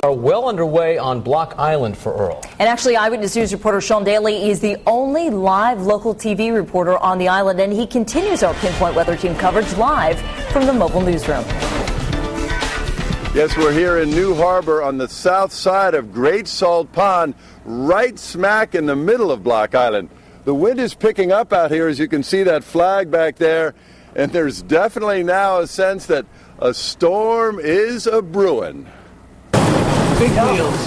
Are well underway on Block Island for Earl. And actually, Eyewitness News reporter Sean Daly is the only live local TV reporter on the island, and he continues our Pinpoint Weather Team coverage live from the mobile newsroom. Yes, we're here in New Harbor on the south side of Great Salt Pond, right smack in the middle of Block Island. The wind is picking up out here, as you can see that flag back there, and there's definitely now a sense that a storm is a-brewing. Big wheels.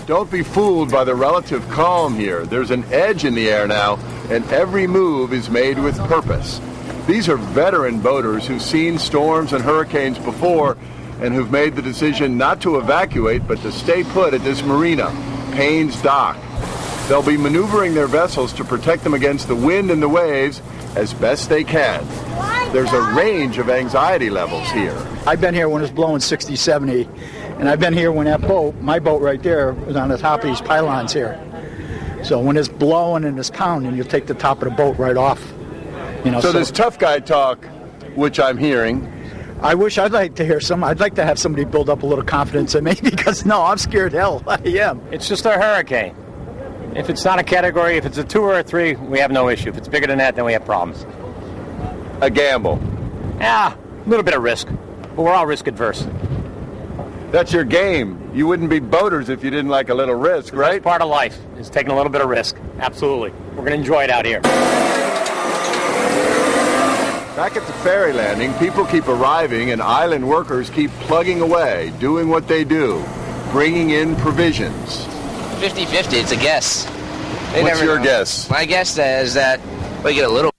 Don't be fooled by the relative calm here. There's an edge in the air now, and every move is made with purpose. These are veteran boaters who've seen storms and hurricanes before and who've made the decision not to evacuate but to stay put at this marina, Payne's Dock. They'll be maneuvering their vessels to protect them against the wind and the waves as best they can. There's a range of anxiety levels here. I've been here when it's blowing 60, 70, and I've been here when that boat, my boat right there, was on the top of these pylons here. So when it's blowing and it's pounding, you'll take the top of the boat right off. You know, so this tough guy talk, which I'm hearing. I wish I'd like to hear some. I'd like to have somebody build up a little confidence in me because, no, I'm scared hell. I am. It's just a hurricane. If it's not a category, if it's a 2 or a 3, we have no issue. If it's bigger than that, then we have problems. A gamble. Yeah, a little bit of risk, but we're all risk adverse. That's your game. You wouldn't be boaters if you didn't like a little risk, right? That's part of life, is taking a little bit of risk. Absolutely. We're going to enjoy it out here. Back at the ferry landing, people keep arriving and island workers keep plugging away, doing what they do, bringing in provisions. 50-50, it's a guess. What's your guess? My guess is that we get a little.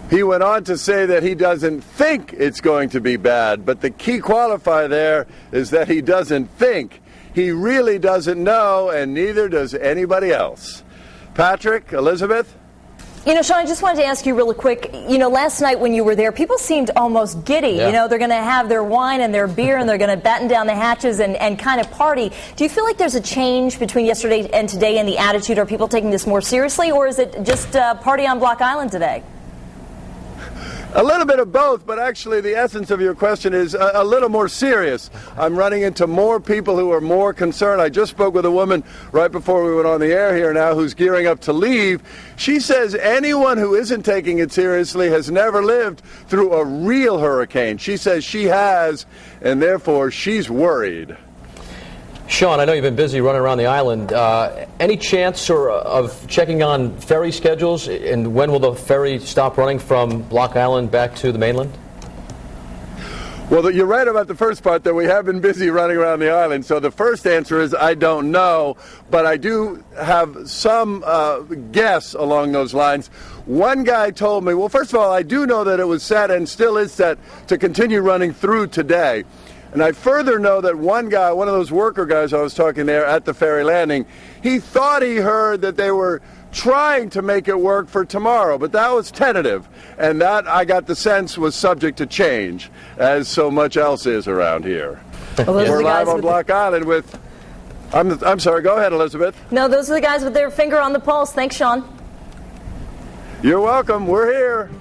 He went on to say that he doesn't think it's going to be bad, but the key qualifier there is that he doesn't think. He really doesn't know, and neither does anybody else. Patrick, Elizabeth? You know, Sean, I just wanted to ask you really quick, you know, last night when you were there, people seemed almost giddy. Yeah. You know, they're going to have their wine and their beer, and they're going to batten down the hatches and kind of party. Do you feel like there's a change between yesterday and today in the attitude? Are people taking this more seriously, or is it just party on Block Island today? A little bit of both, but actually the essence of your question is a little more serious. I'm running into more people who are more concerned. I just spoke with a woman right before we went on the air here now who's gearing up to leave. She says anyone who isn't taking it seriously has never lived through a real hurricane. She says she has, and therefore she's worried. Sean, I know you've been busy running around the island. Any chance of checking on ferry schedules, and when will the ferry stop running from Block Island back to the mainland? Well, you're right about the first part, that we have been busy running around the island. So the first answer is I don't know, but I do have some guess along those lines. One guy told me, well, first of all, I do know that it was set and still is set to continue running through today. And I further know that one guy, one of those worker guys I was talking there at the ferry landing, he thought he heard that they were trying to make it work for tomorrow, but that was tentative. And that, I got the sense, was subject to change, as so much else is around here. Well, we're live on Block Island with... I'm sorry, go ahead, Elizabeth. No, those are the guys with their finger on the pulse. Thanks, Sean. You're welcome. We're here.